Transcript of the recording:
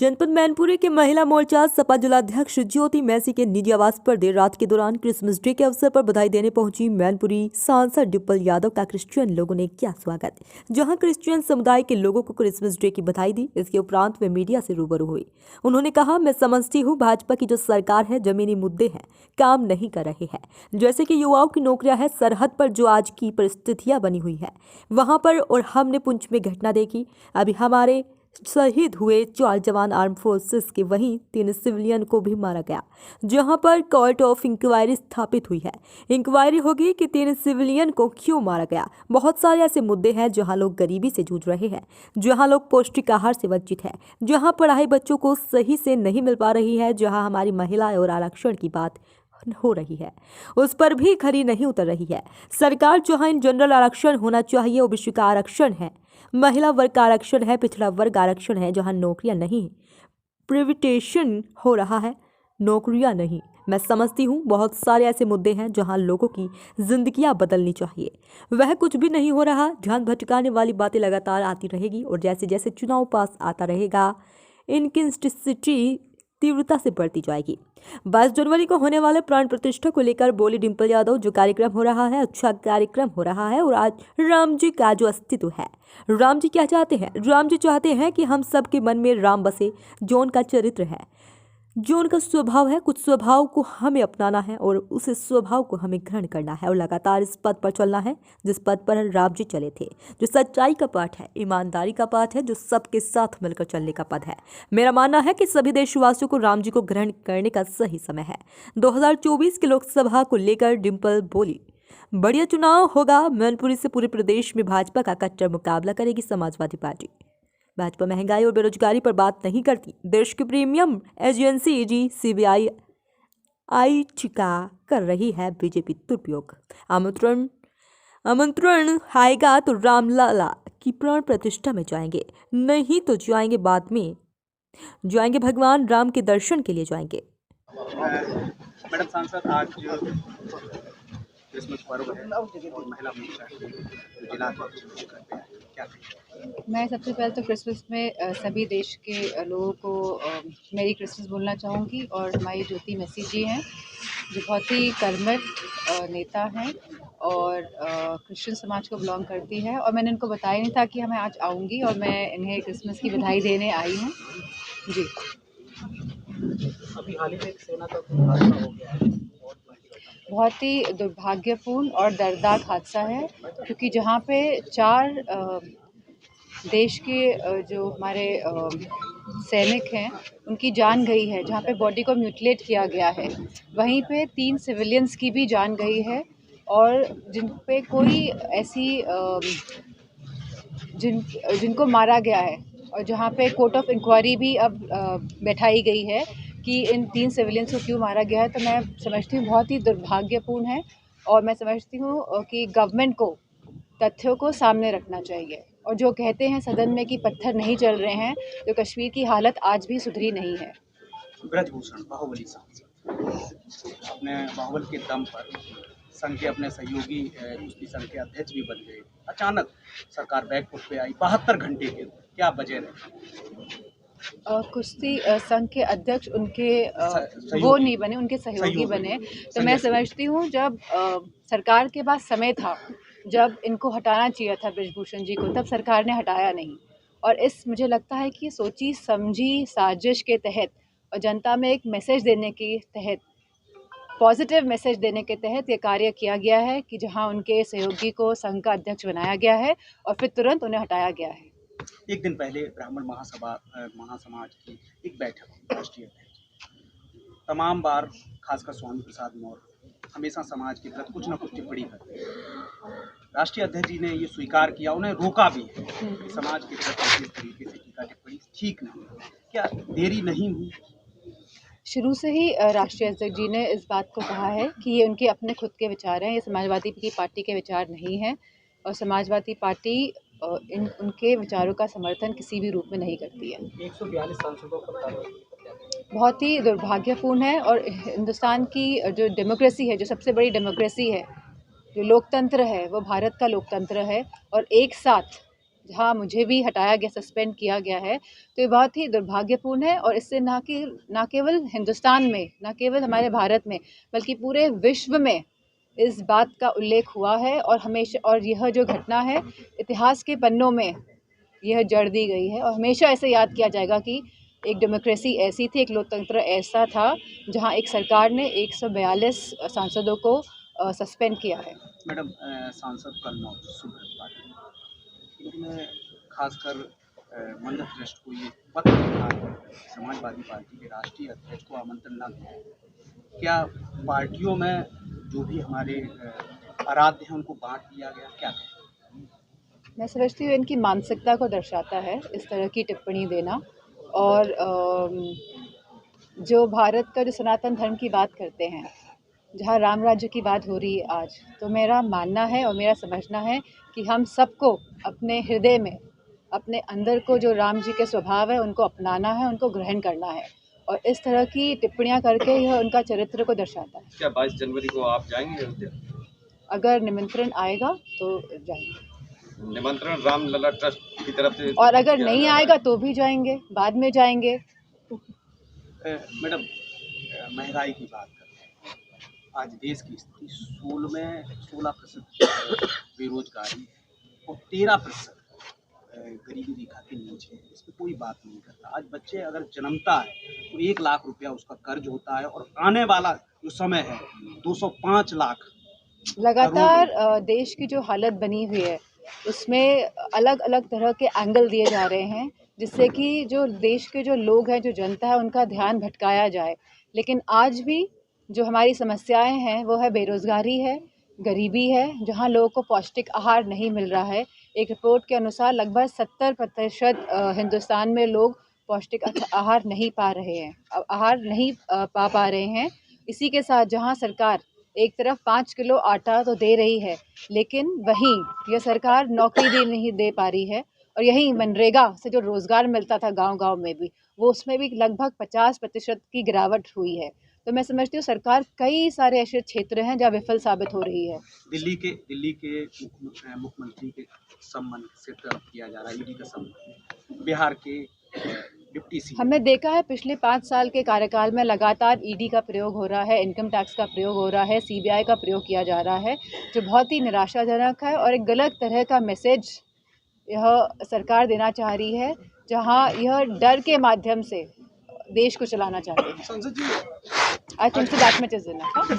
जनपद मैनपुरी के महिला मोर्चा सपा जिलाध्यक्ष ज्योति मैसी के निजी आवास पर देर रात के दौरान क्रिसमस डे के अवसर पर बधाई देने पहुंची मैनपुरी सांसद डिम्पल यादव का क्रिश्चियन लोगों ने किया स्वागत। जहां क्रिश्चियन समुदाय के लोगों को क्रिसमस डे की बधाई दी। इसके उपरांत वे मीडिया से रूबरू हुई। उन्होंने कहा, मैं समझती हूँ भाजपा की जो सरकार है जमीनी मुद्दे हैं, काम नहीं कर रहे हैं। जैसे कि युवाओं की नौकरियां है, सरहद पर जो आज की परिस्थितियां बनी हुई है वहां पर, और हमने पुंछ में घटना देखी। अभी हमारे शहीद हुए 4 जवान आर्म फोर्सेस के, वहीं 3 सिविलियन को भी मारा गया, जहां पर कोर्ट ऑफ इंक्वायरी स्थापित हुई है। इंक्वायरी होगी कि 3 सिविलियन को क्यों मारा गया। बहुत सारे ऐसे मुद्दे हैं जहां लोग गरीबी से जूझ रहे हैं, जहां लोग पौष्टिक आहार से वंचित है, जहां पढ़ाई बच्चों को सही से नहीं मिल पा रही है, जहां हमारी महिला और आरक्षण की बात हो रही है, उस पर भी खरी नहीं उतर रही है सरकार। जहां इन जनरल आरक्षण होना चाहिए, ओबीसी का आरक्षण है, महिला वर्ग का आरक्षण है, पिछड़ा वर्ग आरक्षण है, जहां नौकरियां नहीं, प्रिविटेशन हो रहा है, नौकरियां नहीं। मैं समझती हूँ बहुत सारे ऐसे मुद्दे हैं जहां लोगों की जिंदगियां बदलनी चाहिए, वह कुछ भी नहीं हो रहा। ध्यान भटकाने वाली बातें लगातार आती रहेगी और जैसे जैसे चुनाव पास आता रहेगा, इनकंसिस्टेंसी तीव्रता से बढ़ती जाएगी। 22 जनवरी को होने वाले प्राण प्रतिष्ठा को लेकर बोली डिम्पल यादव, जो कार्यक्रम हो रहा है अच्छा कार्यक्रम हो रहा है, और आज राम जी का जो अस्तित्व है, राम जी क्या चाहते हैं? राम जी चाहते हैं कि हम सबके मन में राम बसे, जो उनका चरित्र है, जो उनका स्वभाव है। कुछ स्वभाव को हमें अपनाना है और उस स्वभाव को हमें ग्रहण करना है और लगातार इस पद पर चलना है जिस पद पर राम जी चले थे, जो सच्चाई का पाठ है, ईमानदारी का पाठ है, जो सबके साथ मिलकर चलने का पद है। मेरा मानना है कि सभी देशवासियों को राम जी को ग्रहण करने का सही समय है। 2024 की लोकसभा को लेकर डिम्पल बोली, बढ़िया चुनाव होगा। मैनपुरी से पूरे प्रदेश में भाजपा का कट्टर मुकाबला करेगी समाजवादी पार्टी। भाजपा महंगाई और बेरोजगारी पर बात नहीं करती। देश की प्रीमियम एजेंसी ईडी सीबीआई चिका कर रही है बीजेपी दुरुपयोग। आमंत्रण आएगा तो रामलला की प्राण प्रतिष्ठा में जाएंगे, नहीं तो जाएंगे बाद में, जाएंगे भगवान राम के दर्शन के लिए जाएंगे। मैडम सांसद, आज क्रिसमस पर्व है, महिला मोर्चा जिला अध्यक्ष करते हैं, क्या कहेंगे? मैं सबसे पहले तो क्रिसमस में सभी देश के लोगों को मेरी क्रिसमस बोलना चाहूँगी। और हमारी ज्योति मैसी जी हैं, जो बहुत ही कर्मठ नेता हैं और क्रिश्चियन समाज को बिलोंग करती है। और मैंने इनको बताया नहीं था कि मैं आज आऊँगी, और मैं इन्हें क्रिसमस की बधाई देने आई हूँ जी। अभी हाल ही में एक सेना का हादसा हो गया है, बहुत ही दुर्भाग्यपूर्ण और दर्दनाक हादसा है, क्योंकि जहाँ पे 4 देश के जो हमारे सैनिक हैं उनकी जान गई है, जहाँ पे बॉडी को म्यूटिलेट किया गया है, वहीं पे 3 सिविलियंस की भी जान गई है, और जिन पे कोई ऐसी जिनको मारा गया है, और जहाँ पे कोर्ट ऑफ इंक्वायरी भी अब बैठाई गई है कि इन 3 सिविलियंस को क्यों मारा गया है। तो मैं समझती हूँ बहुत ही दुर्भाग्यपूर्ण है, और मैं समझती हूँ कि गवर्नमेंट को तथ्यों को सामने रखना चाहिए। और जो कहते हैं सदन में कि पत्थर नहीं चल रहे हैं, तो कश्मीर की हालत आज भी सुधरी नहीं है। ब्रजभूषण बाहुबली सांसद अपने बाहुबल के दम पर संघ के अपने सहयोगी कुश्ती संघ के अध्यक्ष भी बन गए। अचानक सरकार बैकफुट पे आई 72 घंटे के, क्या वजह रही? कुश्ती संघ के अध्यक्ष उनके वो नहीं बने, उनके सहयोगी बने। तो मैं समझती हूँ जब सरकार के पास समय था, जब इनको हटाना चाहिए था ब्रजभूषण जी को, तब सरकार ने हटाया नहीं। और मुझे लगता है कि सोची समझी साजिश के तहत और जनता में एक मैसेज देने के तहत, पॉजिटिव मैसेज देने के तहत ये कार्य किया गया है कि जहां उनके सहयोगी को संघ का अध्यक्ष बनाया गया है और फिर तुरंत उन्हें हटाया गया है। एक दिन पहले ब्राह्मण महासमाज की एक बैठक राष्ट्रीय अध्यक्ष, तमाम बार खासकर स्वामी प्रसाद मौर्य हमेशा समाज के प्रति कुछ न कुछ टिप्पणी करते हैं। राष्ट्रीय अध्यक्ष जी ने ये स्वीकार किया, उन्हें रोका भी है कि समाज के प्रति इस तरीके से टीका टिप्पणी ठीक नहीं है। क्या देरी नहीं हुई? शुरू से ही राष्ट्रीय अध्यक्ष जी ने इस बात को कहा है कि ये उनके अपने खुद के विचार हैं, ये समाजवादी पार्टी के विचार नहीं हैं, और समाजवादी पार्टी उनके विचारों का समर्थन किसी भी रूप में नहीं करती है। 142 सांसदों का बहुत ही दुर्भाग्यपूर्ण है, और हिंदुस्तान की जो डेमोक्रेसी है, जो सबसे बड़ी डेमोक्रेसी है, जो लोकतंत्र है, वो भारत का लोकतंत्र है, और एक साथ जहाँ मुझे भी हटाया गया, सस्पेंड किया गया है, तो ये बहुत ही दुर्भाग्यपूर्ण है। और इससे ना केवल हिंदुस्तान में, ना केवल हमारे भारत में, बल्कि पूरे विश्व में इस बात का उल्लेख हुआ है। और हमेशा, और यह जो घटना है इतिहास के पन्नों में यह जड़ दी गई है और हमेशा ऐसे याद किया जाएगा कि एक डेमोक्रेसी ऐसी थी, एक लोकतंत्र ऐसा था जहां एक सरकार ने 142 सांसदों को सस्पेंड किया है। मैडम, सांसद का नाम सुब्रत पाटिल, इन्होंने खासकर मंडल ट्रस्ट को ये पत्र लिखा है, समाजवादी पार्टी के राष्ट्रीय अध्यक्ष को आमंत्रण न दिया। क्या पार्टियों में जो भी हमारे आराध्य हैं उनको बांट दिया गया, क्या कहें? मैं समझती हूँ इनकी मानसिकता को दर्शाता है इस तरह की टिप्पणी देना। और जो भारत का जो सनातन धर्म की बात करते हैं, जहाँ राम राज्य की बात हो रही है आज, तो मेरा मानना है और मेरा समझना है कि हम सबको अपने हृदय में, अपने अंदर को जो राम जी के स्वभाव है उनको अपनाना है, उनको ग्रहण करना है। और इस तरह की टिप्पणियां करके यह उनका चरित्र को दर्शाता है। क्या 22 जनवरी को आप जाएंगे अयोध्या? अगर निमंत्रण आएगा तो जाएंगे, निमंत्रण रामलला ट्रस्ट की तरफ से, और अगर नहीं आएगा तो भी जाएंगे, बाद में जाएंगे। मैडम, महंगाई की बात करते हैं। आज देश की स्थिति 16% बेरोजगारी और 13% गरीबी रेखा के नीचे है। इस पर कोई बात नहीं करता। आज बच्चे अगर जन्मता है तो 1 लाख रुपया उसका कर्ज होता है, और आने वाला जो समय है 205 लाख। लगातार देश की जो हालत बनी हुई है उसमें अलग अलग तरह के एंगल दिए जा रहे हैं, जिससे कि जो देश के जो लोग हैं, जो जनता है, उनका ध्यान भटकाया जाए। लेकिन आज भी जो हमारी समस्याएं हैं वो है बेरोज़गारी है, गरीबी है, जहां लोगों को पौष्टिक आहार नहीं मिल रहा है। एक रिपोर्ट के अनुसार लगभग 70% हिंदुस्तान में लोग पौष्टिक आहार नहीं पा रहे हैं, आहार नहीं पा रहे हैं। इसी के साथ जहां सरकार एक तरफ 5 किलो आटा तो दे रही है, लेकिन वहीं यह सरकार नौकरी नहीं दे पा रही है। और यहीं मनरेगा से जो रोज़गार मिलता था गांव-गांव में भी, वो उसमें भी लगभग 50% की गिरावट हुई है। तो मैं समझती हूँ सरकार कई सारे ऐसे क्षेत्र हैं जहाँ विफल साबित हो रही है। दिल्ली के मुख्यमंत्री के सम्मान से किया जा रहा है, ईडी का सम्मान। बिहार के डिप्टी सीएम, हमने देखा है पिछले 5 साल के कार्यकाल में लगातार ईडी का प्रयोग हो रहा है, इनकम टैक्स का प्रयोग हो रहा है, सीबीआई का प्रयोग किया जा रहा है, जो बहुत ही निराशाजनक है और एक गलत तरह का मैसेज यह सरकार देना चाह रही है, जहां यह डर के माध्यम से देश को चलाना चाहते हैं। I think so that much is enough.